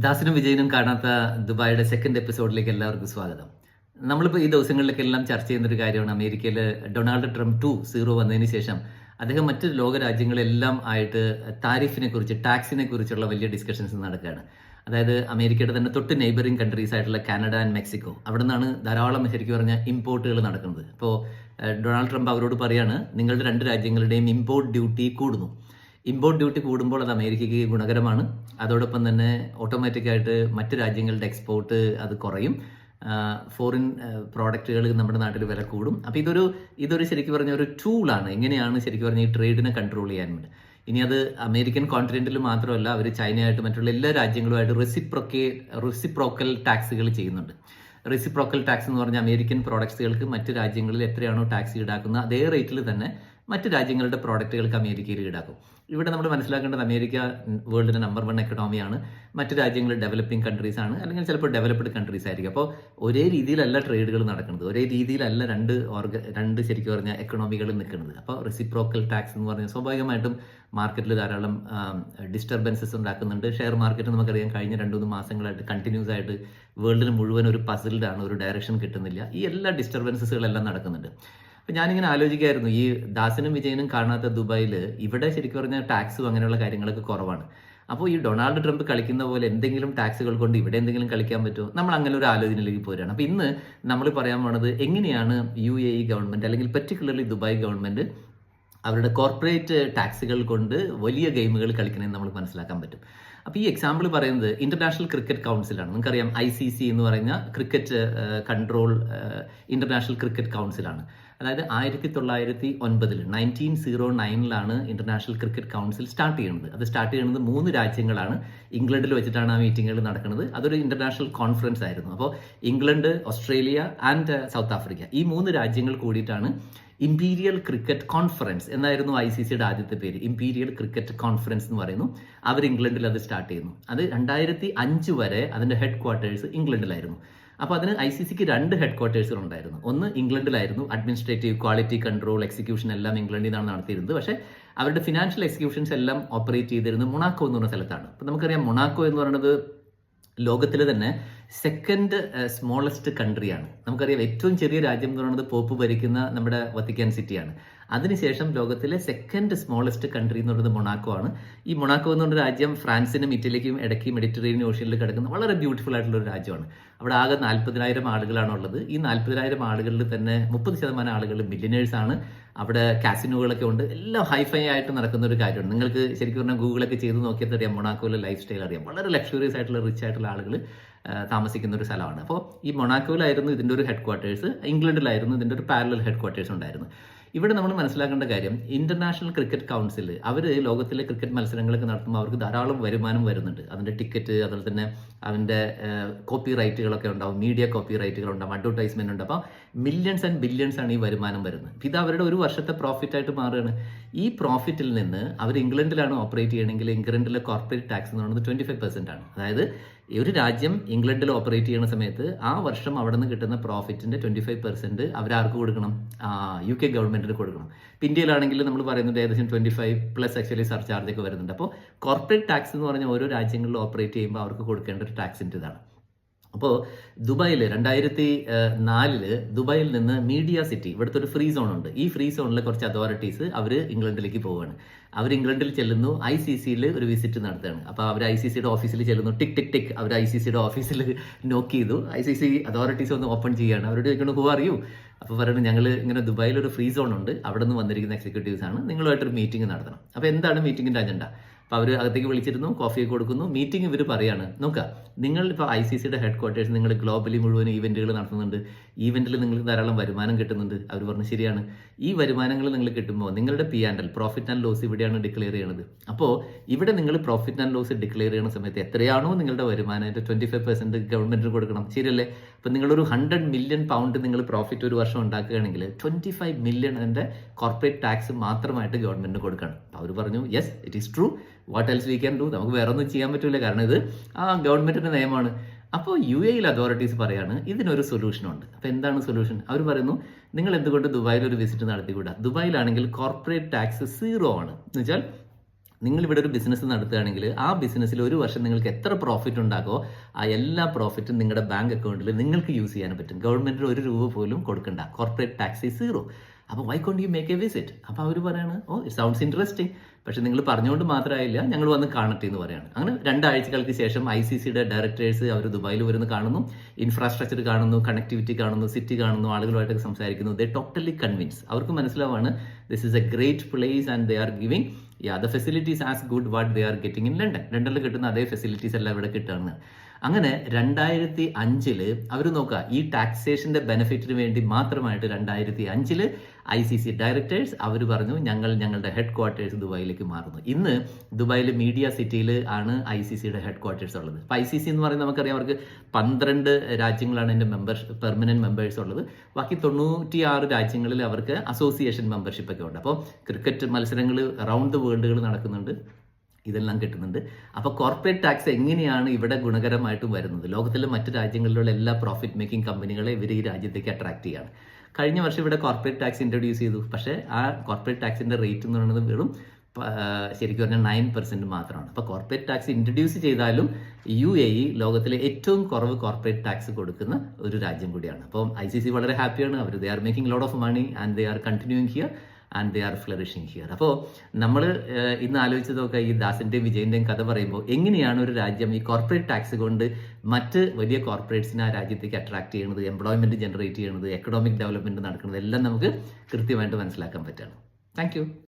ദാസിനും വിജയനും കാണാത്ത ദുബായിയുടെ സെക്കൻഡ് എപ്പിസോഡിലേക്ക് എല്ലാവർക്കും സ്വാഗതം. നമ്മളിപ്പോൾ ഈ ദിവസങ്ങളിലേക്കെല്ലാം ചർച്ച ചെയ്യുന്നൊരു കാര്യമാണ് അമേരിക്കയിൽ ഡൊണാൾഡ് ട്രംപ് 2.0 വന്നതിന് ശേഷം അദ്ദേഹം മറ്റ് ലോക രാജ്യങ്ങളെല്ലാം ആയിട്ട് താരിഫിനെ കുറിച്ച് ടാക്സിനെ കുറിച്ചുള്ള വലിയ ഡിസ്കഷൻസ് നടക്കുകയാണ്. അതായത് അമേരിക്കയുടെ തന്നെ തൊട്ട് നെയ്ബറിംഗ് കൺട്രീസ് ആയിട്ടുള്ള കാനഡ ആൻഡ് മെക്സിക്കോ, അവിടെ നിന്നാണ് ധാരാളം ശരിക്കും പറഞ്ഞാൽ ഇമ്പോർട്ടുകൾ നടക്കുന്നത്. ഇപ്പോൾ ഡൊണാൾഡ് ട്രംപ് അവരോട് പറയാണ്, നിങ്ങളുടെ രണ്ട് രാജ്യങ്ങളുടെയും ഇമ്പോർട്ട് ഡ്യൂട്ടി കൂടുന്നു. ഇമ്പോർട്ട് ഡ്യൂട്ടി കൂടുമ്പോൾ അത് അമേരിക്കയ്ക്ക് ഗുണകരമാണ്. അതോടൊപ്പം തന്നെ ഓട്ടോമാറ്റിക്കായിട്ട് മറ്റ് രാജ്യങ്ങളുടെ എക്സ്പോർട്ട് അത് കുറയും. ഫോറിൻ പ്രോഡക്റ്റുകൾ നമ്മുടെ നാട്ടിൽ വില കൂടും. അപ്പോൾ ഇതൊരു ശരിക്കും പറഞ്ഞ ഒരു ടൂളാണ്. എങ്ങനെയാണ് ശരിക്കും പറഞ്ഞാൽ ഈ ട്രേഡിനെ കൺട്രോൾ ചെയ്യാൻ വേണ്ടി. ഇനി അത് അമേരിക്കൻ കോണ്ടിനെന്റിൽ മാത്രമല്ല, അവർ ചൈനയായിട്ട് മറ്റുള്ള എല്ലാ രാജ്യങ്ങളുമായിട്ട് റെസിപ്രോക്കൽ ടാക്സുകൾ ചെയ്യുന്നുണ്ട്. റെസിപ്രോക്കൽ ടാക്സ് എന്ന് പറഞ്ഞാൽ അമേരിക്കൻ പ്രോഡക്ട്സുകൾക്ക് മറ്റ് രാജ്യങ്ങളിൽ എത്രയാണോ ടാക്സ് ഈടാക്കുന്നത് അതേ റേറ്റിൽ തന്നെ മറ്റ് രാജ്യങ്ങളുടെ പ്രോഡക്റ്റുകൾക്ക് അമേരിക്കയിൽ ഈടാക്കും. ഇവിടെ നമ്മൾ മനസ്സിലാക്കേണ്ടത്, അമേരിക്ക വേൾഡിൻ്റെ നമ്പർ 1 എക്കണോമിയാണ്. മറ്റ് രാജ്യങ്ങൾ ഡെവലപ്പിംഗ് കൺട്രീസ് ആണ്, അല്ലെങ്കിൽ ചിലപ്പോൾ ഡെവലപ്ഡ് കൺട്രീസ് ആയിരിക്കും. അപ്പോൾ ഒരേ രീതിയിലല്ല ട്രേഡുകൾ നടക്കുന്നത്, ഒരേ രീതിയിലല്ല രണ്ട് ശരിക്കും പറഞ്ഞാൽ എക്കണോമികൾ നിൽക്കുന്നത്. അപ്പോൾ റെസിപ്രോക്കൽ ടാക്സ് എന്ന് പറഞ്ഞാൽ സ്വാഭാവികമായിട്ടും മാർക്കറ്റിൽ ധാരാളം ഡിസ്റ്റർബൻസസ് ഉണ്ടാക്കുന്നുണ്ട്. ഷെയർ മാർക്കറ്റ് നമുക്കറിയാം, കഴിഞ്ഞ 2-3 മാസങ്ങളായിട്ട് കണ്ടിന്യൂസ് ആയിട്ട് വേൾഡിന് മുഴുവൻ ഒരു പസിൽഡ് ആണ്, ഒരു ഡയറക്ഷൻ കിട്ടുന്നില്ല. ഈ എല്ലാ ഡിസ്റ്റർബൻസസുകളെല്ലാം നടക്കുന്നുണ്ട്. അപ്പം ഞാനിങ്ങനെ ആലോചിക്കായിരുന്നു, ഈ ദാസിനും വിജയനും കാണാത്ത ദുബായിൽ ഇവിടെ ശരിക്കും പറഞ്ഞാൽ ടാക്സും അങ്ങനെയുള്ള കാര്യങ്ങളൊക്കെ കുറവാണ്. അപ്പോൾ ഈ ഡൊണാൾഡ് ട്രംപ് കളിക്കുന്ന പോലെ എന്തെങ്കിലും ടാക്സുകൾ കൊണ്ട് ഇവിടെ എന്തെങ്കിലും കളിക്കാൻ പറ്റുമോ? നമ്മൾ അങ്ങനെ ഒരു ആലോചനയിലേക്ക് പോരുകയാണ്. അപ്പോൾ ഇന്ന് നമ്മൾ പറയാൻ പോണത്, എങ്ങനെയാണ് UAE ഗവൺമെൻറ് അല്ലെങ്കിൽ പെർട്ടിക്കുലർലി ദുബായ് ഗവൺമെൻറ് അവരുടെ കോർപ്പറേറ്റ് ടാക്സുകൾ കൊണ്ട് വലിയ ഗെയിമുകൾ കളിക്കണമെന്ന് നമ്മൾ മനസ്സിലാക്കാൻ പറ്റും. അപ്പോൾ ഈ എക്സാമ്പിൾ പറയുന്നത് ഇന്റർനാഷണൽ ക്രിക്കറ്റ് കൗൺസിലാണ്. നിങ്ങൾക്കറിയാം, ICC എന്ന് പറയുന്ന ക്രിക്കറ്റ് കൺട്രോൾ ഇന്റർനാഷണൽ ക്രിക്കറ്റ് കൗൺസിലാണ്. അതായത് 1909 ഇന്റർനാഷണൽ ക്രിക്കറ്റ് കൗൺസിൽ സ്റ്റാർട്ട് ചെയ്യുന്നത്. അത് സ്റ്റാർട്ട് ചെയ്യുന്നത് 3 രാജ്യങ്ങളാണ്. ഇംഗ്ലണ്ടിൽ വെച്ചിട്ടാണ് ആ മീറ്റിങ്ങുകൾ നടക്കുന്നത്. അതൊരു ഇന്റർനാഷണൽ കോൺഫറൻസ് ആയിരുന്നു. അപ്പോൾ England, Australia and south Africa, ഈ 3 രാജ്യങ്ങൾ കൂടിയിട്ടാണ് ഇംപീരിയൽ ക്രിക്കറ്റ് കോൺഫറൻസ് എന്നായിരുന്നു ICCയുടെ ആദ്യത്തെ പേര്. ഇംപീരിയൽ ക്രിക്കറ്റ് കോൺഫറൻസ് എന്ന് പറയുന്നു. അവർ ഇംഗ്ലണ്ടിൽ അത് സ്റ്റാർട്ട് ചെയ്യുന്നു. അത് 2005 വരെ അതിന്റെ ഹെഡ് ക്വാർട്ടേഴ്സ് ഇംഗ്ലണ്ടിലായിരുന്നു. അപ്പോൾ അതിന് ICCക്ക് 2 ഹെഡ് ക്വാർട്ടേഴ്സുകൾ ഉണ്ടായിരുന്നു. ഒന്ന് ഇംഗ്ലണ്ടിലായിരുന്നു, അഡ്മിനിസ്ട്രേറ്റീവ്, ക്വാളിറ്റി കൺട്രോൾ, എക്സിക്യൂഷൻ എല്ലാം ഇംഗ്ലണ്ടിൽ നിന്നാണ് നടത്തിയിരുന്നത്. പക്ഷേ അവരുടെ ഫിനാൻഷ്യൽ എക്സിക്യൂഷൻസ് എല്ലാം ഓപ്പറേറ്റ് ചെയ്തിരുന്നത് മൊണാക്കോ എന്ന് പറഞ്ഞ സ്ഥലത്താണ്. അപ്പോൾ നമുക്കറിയാം, മൊണാക്കോ എന്ന് പറയുന്നത് ലോകത്തിൽ തന്നെ സെക്കൻഡ് സ്മോളസ്റ്റ് കൺട്രിയാണ്. നമുക്കറിയാം, ഏറ്റവും ചെറിയ രാജ്യം എന്ന് പറയുന്നത് പോപ്പ് ഭരിക്കുന്ന നമ്മുടെ വത്തിക്കാൻ സിറ്റിയാണ്. അതിനുശേഷം ലോകത്തിലെ സെക്കൻഡ് സ്മോളസ്റ്റ് കൺട്രി എന്ന് പറയുന്നത് മൊണാക്കോ ആണ്. ഈ മൊണാക്കോ എന്ന് പറയുന്ന രാജ്യം ഫ്രാൻസിനും ഇറ്റലിക്കും ഇടയ്ക്ക് മെഡിറ്ററേനിയൻ ഓഷ്യനിൽ കിടക്കുന്ന വളരെ ബ്യൂട്ടിഫുൾ ആയിട്ടുള്ള ഒരു രാജ്യമാണ്. അവിടെ ആകെ 40,000 ആളുകളാണ് ഉള്ളത്. ഈ 40,000 ആളുകളിൽ തന്നെ 30% ആളുകൾ മില്യനേഴ്സ് ആണ്. അവിടെ കാസിനോകളൊക്കെ ഉണ്ട്. എല്ലാം ഹൈഫൈ ആയിട്ട് നടക്കുന്ന ഒരു കാര്യമാണ്. നിങ്ങൾക്ക് ശരിക്കും പറഞ്ഞാൽ ഗൂഗിളൊക്കെ ചെയ്ത് നോക്കിയാൽ അറിയാം, മൊണാക്കോയിലെ ലൈഫ് സ്റ്റൈൽ അറിയാം. വളരെ ലക്ഷറിയസ് ആയിട്ടുള്ള റിച്ച് ആയിട്ടുള്ള ആളുകൾ താമസിക്കുന്ന ഒരു സ്ഥലമാണ്. അപ്പോൾ ഈ മൊണാക്കോയിലായിരുന്നു ഇതിൻ്റെ ഒരു ഹെഡ് ക്വാർട്ടേഴ്സ്, ഇംഗ്ലണ്ടിലായിരുന്നു ഇതിൻ്റെ ഒരു പാരലൽ ഹെഡ് ക്വാർട്ടേഴ്സ് ഉണ്ടായിരുന്നു. ഇവിടെ നമ്മൾ മനസ്സിലാക്കേണ്ട കാര്യം, ഇന്റർനാഷണൽ ക്രിക്കറ്റ് കൗൺസിൽ അവർ ലോകത്തിലെ ക്രിക്കറ്റ് മത്സരങ്ങളൊക്കെ നടത്തുമ്പോൾ അവർക്ക് ധാരാളം വരുമാനം വരുന്നുണ്ട്. അതിൻ്റെ ടിക്കറ്റ്, അതുപോലെ തന്നെ അതിൻ്റെ കോപ്പി റൈറ്റുകളൊക്കെ ഉണ്ടാവും, മീഡിയ കോപ്പി റൈറ്റുകളുണ്ടാവും, അഡ്വർടൈസ്മെന്റ് ഉണ്ട്. അപ്പോൾ മില്യൺസ് ആൻഡ് ബില്യൺസ് ആണ് ഈ വരുമാനം വരുന്നത്. ഇത് അവരുടെ ഒരു വർഷത്തെ പ്രോഫിറ്റ് ആയിട്ട് മാറുകയാണ്. ഈ പ്രോഫിറ്റിൽ നിന്ന് അവർ ഇംഗ്ലണ്ടിലാണ് ഓപ്പറേറ്റ് ചെയ്യണമെങ്കിൽ ഇംഗ്ലണ്ടിലെ കോർപ്പറേറ്റ് ടാക്സ് എന്ന് പറയുന്നത് 25% ആണ്. അതായത് ഒരു രാജ്യം ഇംഗ്ലണ്ടിൽ ഓപ്പറേറ്റ് ചെയ്യുന്ന സമയത്ത് ആ വർഷം അവിടെ നിന്ന് കിട്ടുന്ന പ്രോഫിറ്റിന്റെ 25% അവരാർക്ക് കൊടുക്കണം? UK ഗവൺമെന്റിന് കൊടുക്കണം. ഇന്ത്യയിലാണെങ്കിൽ നമ്മൾ പറയുന്നത് ഏകദേശം 25+ ആക്ച്വലി സർചാർജ് ഒക്കെ വരുന്നുണ്ട്. അപ്പോൾ കോർപ്പറേറ്റ് ടാക്സ് എന്ന് പറഞ്ഞാൽ ഓരോ രാജ്യങ്ങളിൽ ഓപ്പറേറ്റ് ചെയ്യുമ്പോൾ അവർക്ക് കൊടുക്കേണ്ട ഒരു ടാക്സിൻ്റെ ഇതാണ്. അപ്പോൾ ദുബായിൽ 2004 ദുബായിൽ നിന്ന് മീഡിയ സിറ്റി, ഇവിടുത്തെ ഒരു ഫ്രീ സോൺ ഉണ്ട്. ഈ ഫ്രീ സോണിലെ കുറച്ച് അതോറിറ്റീസ് അവർ ഇംഗ്ലണ്ടിലേക്ക് പോവുകയാണ്. അവർ ഇംഗ്ലണ്ടിൽ ചെല്ലുന്നു, ICCയിൽ ഒരു വിസിറ്റ് നടത്തുകയാണ്. അപ്പോൾ അവർ ICCയുടെ ഓഫീസിൽ ചെല്ലുന്നു. ടിക് ടിക് ടിക് അവർ ICCയുടെ ഓഫീസിൽ നോക്ക് ചെയ്തു. ICC അതോറിറ്റീസ് ഒന്ന് ഓപ്പൺ ചെയ്യുകയാണ്. അവരോട് ചോദിക്കണം, ഹു ആർ യു? അപ്പോൾ പറയുന്നത്, ഞങ്ങൾ ഇങ്ങനെ ദുബായിൽ ഒരു ഫ്രീ സോൺ ഉണ്ട്, അവിടെ നിന്ന് വന്നിരിക്കുന്ന എക്സിക്യൂട്ടീവ്സ് ആണ്, നിങ്ങളുമായിട്ടൊരു മീറ്റിംഗ് നടത്തണം. അപ്പോൾ എന്താണ് മീറ്റിംഗിൻ്റെ അജണ്ട? അപ്പോൾ അവർ അകത്തേക്ക് വിളിച്ചിരുന്നു, കോഫിയൊക്കെ കൊടുക്കുന്നു. മീറ്റിംഗ് ഇവർ പറയാണ്, നോക്കുക, നിങ്ങൾ ഇപ്പോൾ ICCയുടെ ഹെഡ് ക്വാർട്ടേഴ്സ് നിങ്ങൾ ഗ്ലോബലി മുഴുവൻ ഈവെന്റുകൾ നടത്തുന്നുണ്ട്. ഈവെന്റിൽ നിങ്ങൾക്ക് ധാരാളം വരുമാനം കിട്ടുന്നുണ്ട്. അവർ പറഞ്ഞു, ശരിയാണ്, ഈ വരുമാനങ്ങൾ നിങ്ങൾ കിട്ടുമ്പോൾ നിങ്ങളുടെ P&L, പ്രോഫിറ്റ് ആൻഡ് ലോസ്, ഇവിടെയാണ് ഡിക്ലെയർ ചെയ്യണത്. അപ്പോൾ ഇവിടെ നിങ്ങൾ പ്രോഫിറ്റ് ആൻഡ് ലോസ് ഡിക്ലെയർ ചെയ്യുന്ന സമയത്ത് എത്രയാണോ നിങ്ങളുടെ വരുമാനം, അതിൻ്റെ 25% ഗവൺമെന്റിന് കൊടുക്കണം. ശരിയല്ലേ? അപ്പോൾ നിങ്ങളൊരു 100 മില്യൺ പൗണ്ട് നിങ്ങൾ പ്രോഫിറ്റ് ഒരു വർഷം ഉണ്ടാക്കുകയാണെങ്കിൽ 25 മില്യൺ അതിൻ്റെ കോർപ്പറേറ്റ് ടാക്സ് മാത്രമായിട്ട് ഗവൺമെന്റിന് കൊടുക്കണം. അപ്പോൾ അവർ പറഞ്ഞു, yes, it is true, what else we can do? നമുക്ക് വേറെ ഒന്നും ചെയ്യാൻ പറ്റില്ല, കാരണം ഇത് ഗവൺമെന്റിന്റെ നിയമമാണ്. അപ്പോൾ UAE അതോറിറ്റീസ് പറയാണ്, ഇതിനൊരു സൊല്യൂഷനുണ്ട്. അപ്പോൾ എന്താണ് സൊല്യൂഷൻ? അവർ പറയുന്നു, നിങ്ങൾ എന്തുകൊണ്ട് ദുബായിൽ ഒരു വിസിറ്റ് നടത്തിക്കൂടാ? ദുബായിലാണെങ്കിൽ കോർപ്പറേറ്റ് ടാക്സ് 0 ആണ്. എന്ന് വെച്ചാൽ നിങ്ങൾ ഇവിടെ ഒരു ബിസിനസ് നടത്തുകയാണെങ്കിൽ ആ ബിസിനസ്സിൽ ഒരു വർഷം നിങ്ങൾക്ക് എത്ര പ്രോഫിറ്റ് ഉണ്ടാകുമോ ആ എല്ലാ പ്രോഫിറ്റും നിങ്ങളുടെ ബാങ്ക് അക്കൗണ്ടിൽ നിങ്ങൾക്ക് യൂസ് ചെയ്യാൻ പറ്റും. ഗവൺമെന്റിന് ഒരു രൂപ പോലും കൊടുക്കണ്ട. Corporate tax is 0. അപ്പോൾ why could you make a visit? അപ്പോൾ അവർ പറയാണ്, ഓ ഇറ്റ് സൗണ്ട്സ് ഇൻട്രസ്റ്റിംഗ്, പക്ഷെ നിങ്ങൾ പറഞ്ഞുകൊണ്ട് മാത്രമായില്ല, ഞങ്ങൾ വന്ന് കാണട്ടെ എന്ന് പറയാണ്. അങ്ങനെ 2 ആഴ്ചകൾക്ക് ശേഷം ICCയുടെ ഡയറക്ടേഴ്സ് അവർ ദുബായിൽ വരുന്ന കാണുന്നു, ഇൻഫ്രാസ്ട്രക്ചർ കാണുന്നു, കണക്ടിവിറ്റി കാണുന്നു, സിറ്റി കാണുന്നു, ആളുകളുമായിട്ടൊക്കെ സംസാരിക്കുന്നു. They totally convince. അവർക്ക് മനസ്സിലാവാണ് this is a great place and they are giving the facilities as good what they are getting in London. ലണ്ടനിൽ കിട്ടുന്ന അതേ ഫെസിലിറ്റീസ് എല്ലാം ഇവിടെ കിട്ടുകയാണ്. അങ്ങനെ 2005 അവർ നോക്കുക, ഈ ടാക്സേഷന്റെ ബെനിഫിറ്റിന് വേണ്ടി മാത്രമായിട്ട് 2005 ICC ഡയറക്ടേഴ്സ് അവർ പറഞ്ഞു ഞങ്ങളുടെ ഹെഡ് ക്വാർട്ടേഴ്സ് ദുബായിലേക്ക് മാറുന്നു. ഇന്ന് ദുബായിൽ മീഡിയ സിറ്റിയിൽ ആണ് ICCയുടെ ഹെഡ് ക്വാർട്ടേഴ്സ് ഉള്ളത്. അപ്പോൾ ICC എന്ന് പറയുന്നത് നമുക്കറിയാം, അവർക്ക് 12 രാജ്യങ്ങളാണ് എൻ്റെ പെർമനന്റ് മെമ്പേഴ്സ് ഉള്ളത്. ബാക്കി 96 രാജ്യങ്ങളിൽ അവർക്ക് അസോസിയേഷൻ മെമ്പർഷിപ്പ് ഒക്കെ ഉണ്ട്. അപ്പോൾ ക്രിക്കറ്റ് മത്സരങ്ങൾ അറൗണ്ട് ദ വേൾഡുകൾ നടക്കുന്നുണ്ട്, ഇതെല്ലാം കിട്ടുന്നുണ്ട്. അപ്പോൾ കോർപ്പറേറ്റ് ടാക്സ് എങ്ങനെയാണ് ഇവിടെ ഗുണകരമായിട്ട് വരുന്നത്? ലോകത്തിലെ മറ്റ് രാജ്യങ്ങളിലുള്ള എല്ലാ പ്രോഫിറ്റ് മേക്കിംഗ് കമ്പനികളെ ഇവർ ഈ രാജ്യത്തേക്ക് അട്രാക്ട് ചെയ്യാണ്. കഴിഞ്ഞ വർഷം ഇവിടെ കോർപ്പറേറ്റ് ടാക്സ് ഇൻട്രൊഡ്യൂസ് ചെയ്തു. പക്ഷേ ആ കോർപ്പറേറ്റ് ടാക്സിന്റെ റേറ്റ് എന്ന് പറയുന്നത് വെറും ശരിക്കും പറഞ്ഞാൽ 9% മാത്രമാണ്. അപ്പോൾ കോർപ്പറേറ്റ് ടാക്സ് ഇൻട്രൊഡ്യൂസ് ചെയ്താലും UAE ലോകത്തിലെ ഏറ്റവും കുറവ് കോർപ്പറേറ്റ് ടാക്സ് കൊടുക്കുന്ന ഒരു രാജ്യം കൂടിയാണ്. അപ്പോൾ ICC വളരെ ഹാപ്പിയാണ്. അവർ they are making lot of money and they are continuing here and they are flourishing here. അപ്പോൾ നമ്മൾ ഇന്ന് ആലോചിച്ചതൊക്കെ ഈ ദാസിന്റെയും വിജയന്റെയും കഥ പറയുമ്പോൾ എങ്ങനെയാണ് ഒരു രാജ്യം ഈ കോർപ്പറേറ്റ് ടാക്സ് കൊണ്ട് മറ്റ് വലിയ കോർപ്പറേറ്റ്സിനെ ആ രാജ്യത്തേക്ക് അട്രാക്ട് ചെയ്യുന്നത്, എംപ്ലോയ്മെന്റ് ജനറേറ്റ് ചെയ്യുന്നത്, എക്കണോമിക് ഡെവലപ്മെന്റ് നടക്കുന്നത് എല്ലാം നമുക്ക് കൃത്യമായിട്ട് മനസ്സിലാക്കാൻ പറ്റുകയാണ്. Thank you.